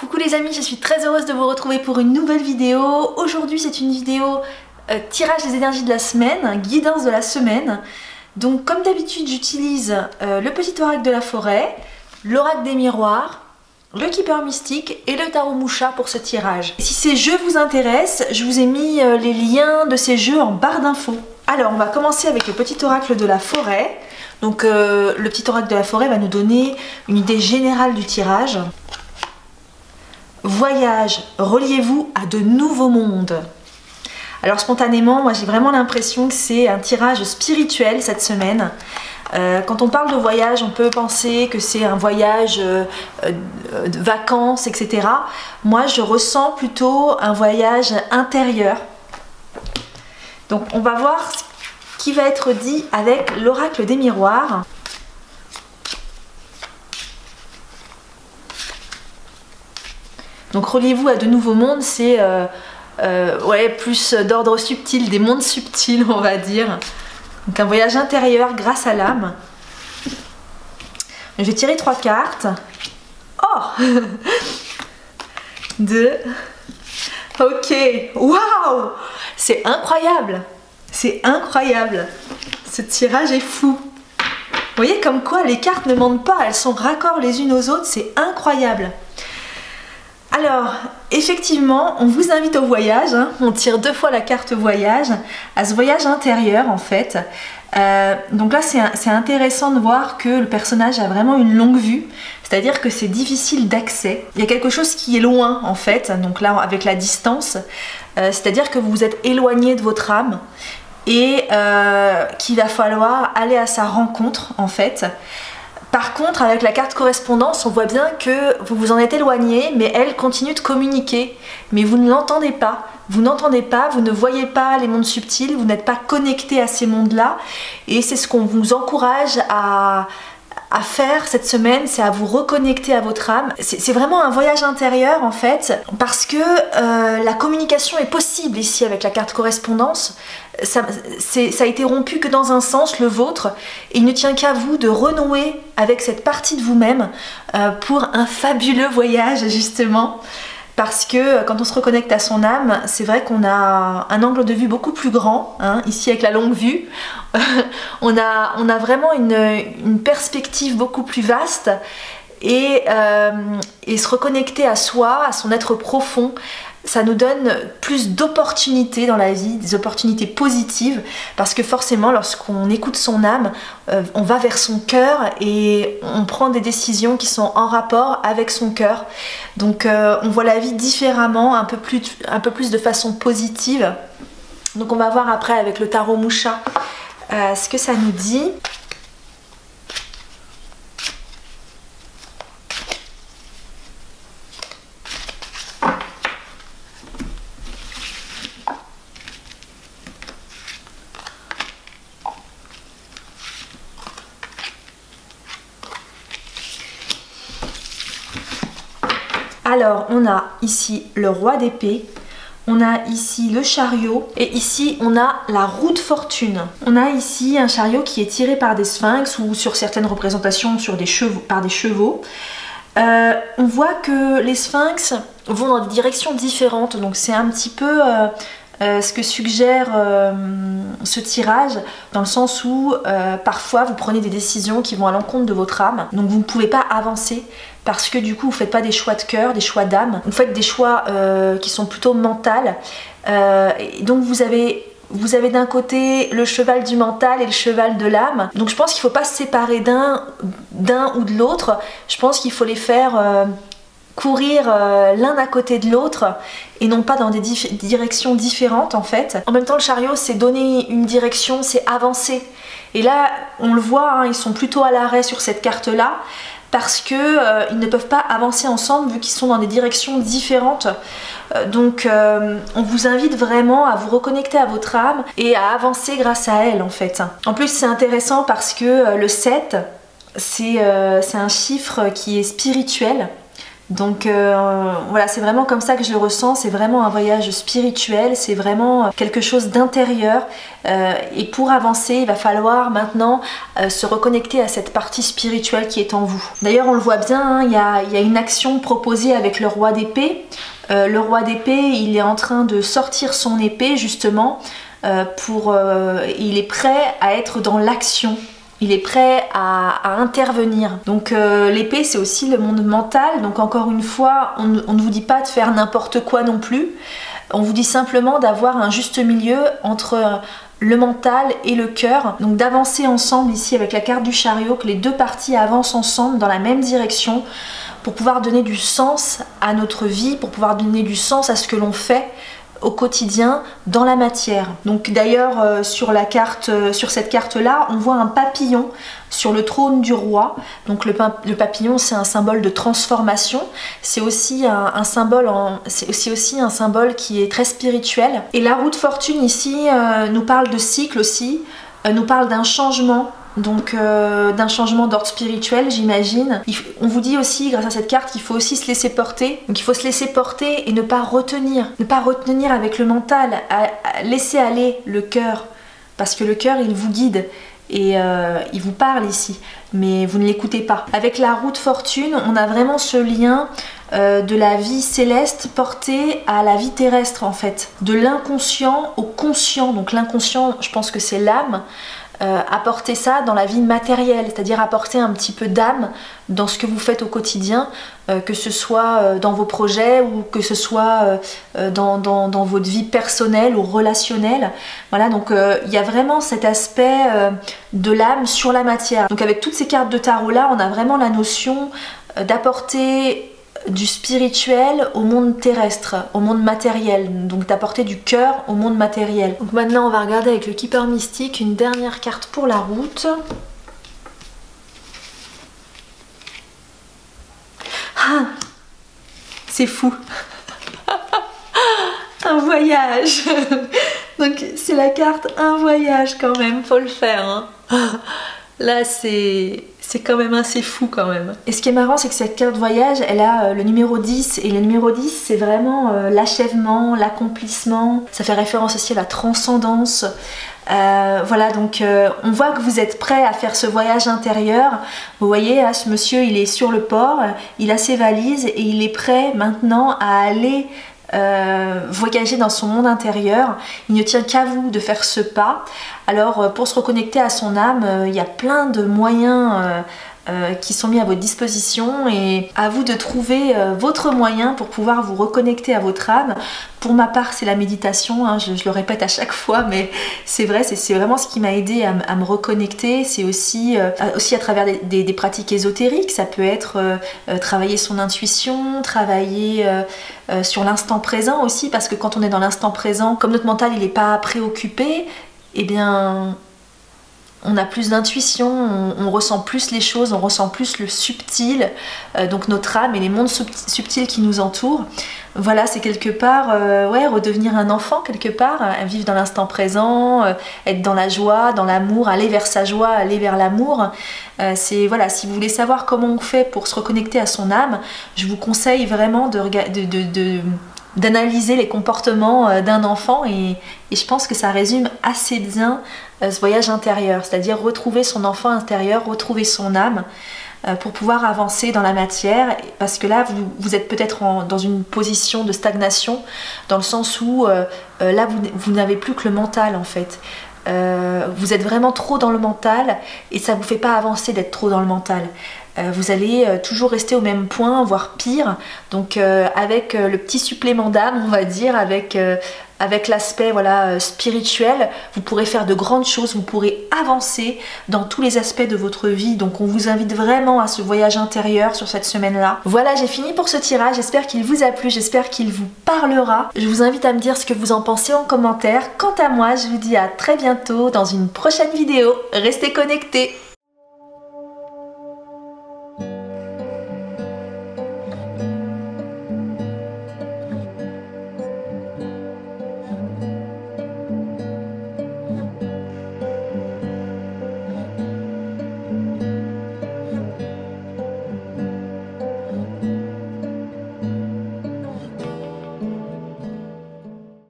Coucou les amis, je suis très heureuse de vous retrouver pour une nouvelle vidéo. Aujourd'hui c'est une vidéo tirage des énergies de la semaine, guidance de la semaine. Donc comme d'habitude j'utilise le petit oracle de la forêt, l'oracle des miroirs, le keeper mystique et le tarot moucha pour ce tirage. Si ces jeux vous intéressent, je vous ai mis les liens de ces jeux en barre d'infos. Alors on va commencer avec le petit oracle de la forêt. Donc le petit oracle de la forêt va nous donner une idée générale du tirage. Voyage, reliez-vous à de nouveaux mondes. Alors spontanément, moi j'ai vraiment l'impression que c'est un tirage spirituel cette semaine. Quand on parle de voyage, on peut penser que c'est un voyage de vacances, etc. Moi je ressens plutôt un voyage intérieur. Donc on va voir ce qui va être dit avec l'oracle des miroirs. Donc reliez-vous à de nouveaux mondes, c'est ouais, plus d'ordre subtil, des mondes subtils on va dire. Donc un voyage intérieur grâce à l'âme. Je vais tirer 3 cartes. Oh 2. Ok, waouh, c'est incroyable. C'est incroyable. Ce tirage est fou. Vous voyez comme quoi les cartes ne mentent pas, elles sont raccords les unes aux autres, c'est incroyable. Alors, effectivement, on vous invite au voyage, hein. On tire 2 fois la carte voyage, à ce voyage intérieur en fait. Donc là, c'est intéressant de voir que le personnage a vraiment une longue vue, c'est-à-dire que c'est difficile d'accès. Il y a quelque chose qui est loin en fait, donc là avec la distance, c'est-à-dire que vous vous êtes éloigné de votre âme et qu'il va falloir aller à sa rencontre en fait. Par contre, avec la carte correspondance, on voit bien que vous vous en êtes éloigné, mais elle continue de communiquer. Mais vous ne l'entendez pas. Vous n'entendez pas, vous ne voyez pas les mondes subtils, vous n'êtes pas connecté à ces mondes-là. Et c'est ce qu'on vous encourage à faire cette semaine, c'est à vous reconnecter à votre âme. C'est vraiment un voyage intérieur en fait, parce que la communication est possible ici avec la carte correspondance. Ça a été rompu que dans un sens, le vôtre, et il ne tient qu'à vous de renouer avec cette partie de vous-même pour un fabuleux voyage justement. Parce que quand on se reconnecte à son âme, c'est vrai qu'on a un angle de vue beaucoup plus grand, hein, ici avec la longue vue. on a vraiment une perspective beaucoup plus vaste et se reconnecter à soi, à son être profond, ça nous donne plus d'opportunités dans la vie, des opportunités positives, parce que forcément lorsqu'on écoute son âme, on va vers son cœur et on prend des décisions qui sont en rapport avec son cœur. Donc on voit la vie différemment, un peu plus de façon positive. Donc on va voir après avec le tarot moucha ce que ça nous dit. Alors, on a ici le roi d'épée, on a ici le chariot et ici on a la roue de fortune. On a ici un chariot qui est tiré par des sphinx ou sur certaines représentations par des chevaux. On voit que les sphinx vont dans des directions différentes, donc c'est un petit peu ce que suggère ce tirage, dans le sens où parfois vous prenez des décisions qui vont à l'encontre de votre âme, donc vous ne pouvez pas avancer parce que du coup vous ne faites pas des choix de cœur, des choix d'âme, vous faites des choix qui sont plutôt mentaux. Et donc vous avez d'un côté le cheval du mental et le cheval de l'âme. Donc je pense qu'il ne faut pas se séparer d'un ou de l'autre. Je pense qu'il faut les faire courir l'un à côté de l'autre et non pas dans des directions différentes en fait. En même temps, le chariot, c'est donner une direction, c'est avancer. Et là, on le voit, hein, ils sont plutôt à l'arrêt sur cette carte-là parce que ils ne peuvent pas avancer ensemble vu qu'ils sont dans des directions différentes. Donc on vous invite vraiment à vous reconnecter à votre âme et à avancer grâce à elle en fait. En plus c'est intéressant parce que le 7 c'est un chiffre qui est spirituel. Donc voilà, c'est vraiment comme ça que je le ressens, c'est vraiment un voyage spirituel, c'est vraiment quelque chose d'intérieur et pour avancer, il va falloir maintenant se reconnecter à cette partie spirituelle qui est en vous. D'ailleurs, on le voit bien, hein, il y a une action proposée avec le roi d'épée. Le roi d'épée, il est en train de sortir son épée justement il est prêt à être dans l'action. Il est prêt à intervenir. Donc l'épée, c'est aussi le monde mental. Donc encore une fois, on ne vous dit pas de faire n'importe quoi non plus. On vous dit simplement d'avoir un juste milieu entre le mental et le cœur. Donc d'avancer ensemble ici avec la carte du chariot, que les deux parties avancent ensemble dans la même direction pour pouvoir donner du sens à notre vie, pour pouvoir donner du sens à ce que l'on fait au quotidien dans la matière. Donc d'ailleurs sur cette carte là on voit un papillon sur le trône du roi. Donc le papillon, c'est un symbole de transformation, c'est aussi un symbole qui est très spirituel. Et la roue de fortune ici nous parle de cycle aussi, nous parle d'un changement. Donc d'un changement d'ordre spirituel, j'imagine. On vous dit aussi grâce à cette carte qu'il faut aussi se laisser porter. Donc il faut se laisser porter et ne pas retenir avec le mental, laisser aller le cœur, parce que le cœur il vous guide et il vous parle ici, mais vous ne l'écoutez pas. Avec la roue de fortune, on a vraiment ce lien de la vie céleste portée à la vie terrestre en fait, de l'inconscient au conscient. Donc l'inconscient, je pense que c'est l'âme. Apporter ça dans la vie matérielle, c'est-à-dire apporter un petit peu d'âme dans ce que vous faites au quotidien, que ce soit dans vos projets ou que ce soit dans votre vie personnelle ou relationnelle. Voilà, donc il y a vraiment cet aspect de l'âme sur la matière. Donc avec toutes ces cartes de tarot là, on a vraiment la notion d'apporter du spirituel au monde terrestre, au monde matériel, donc d'apporter du cœur au monde matériel. Donc maintenant on va regarder avec le Keeper Mystique une dernière carte pour la route. Ah, c'est fou. Un voyage. Donc c'est la carte un voyage quand même, faut le faire, hein. Là c'est quand même assez fou quand même. Et ce qui est marrant, c'est que cette carte voyage, elle a le numéro 10, et le numéro 10 c'est vraiment l'achèvement, l'accomplissement. Ça fait référence aussi à la transcendance. Voilà, donc on voit que vous êtes prêt à faire ce voyage intérieur. Vous voyez, là, ce monsieur il est sur le port, il a ses valises et il est prêt maintenant à aller voyager dans son monde intérieur. Il ne tient qu'à vous de faire ce pas. Alors pour se reconnecter à son âme, il y a plein de moyens qui sont mis à votre disposition, et à vous de trouver votre moyen pour pouvoir vous reconnecter à votre âme. Pour ma part, c'est la méditation, hein, je le répète à chaque fois, mais c'est vrai, c'est vraiment ce qui m'a aidé à me reconnecter. C'est aussi à travers des pratiques ésotériques. Ça peut être travailler son intuition, travailler sur l'instant présent aussi, parce que quand on est dans l'instant présent, comme notre mental il n'est pas préoccupé, eh bien on a plus d'intuition, on ressent plus les choses, on ressent plus le subtil, donc notre âme et les mondes subtils qui nous entourent. Voilà, c'est quelque part, ouais, redevenir un enfant quelque part, vivre dans l'instant présent, être dans la joie, dans l'amour, aller vers sa joie, aller vers l'amour. C'est voilà, si vous voulez savoir comment on fait pour se reconnecter à son âme, je vous conseille vraiment d'analyser les comportements d'un enfant, et je pense que ça résume assez bien ce voyage intérieur, c'est-à-dire retrouver son enfant intérieur, retrouver son âme pour pouvoir avancer dans la matière, parce que là vous êtes peut-être dans une position de stagnation, dans le sens où là vous n'avez plus que le mental en fait. Vous êtes vraiment trop dans le mental et ça vous fait pas avancer d'être trop dans le mental. Vous allez toujours rester au même point, voire pire. Donc avec le petit supplément d'âme, on va dire, avec l'aspect voilà, spirituel, vous pourrez faire de grandes choses, vous pourrez avancer dans tous les aspects de votre vie. Donc on vous invite vraiment à ce voyage intérieur sur cette semaine-là. Voilà, j'ai fini pour ce tirage, j'espère qu'il vous a plu, j'espère qu'il vous parlera. Je vous invite à me dire ce que vous en pensez en commentaire. Quant à moi, je vous dis à très bientôt dans une prochaine vidéo. Restez connectés.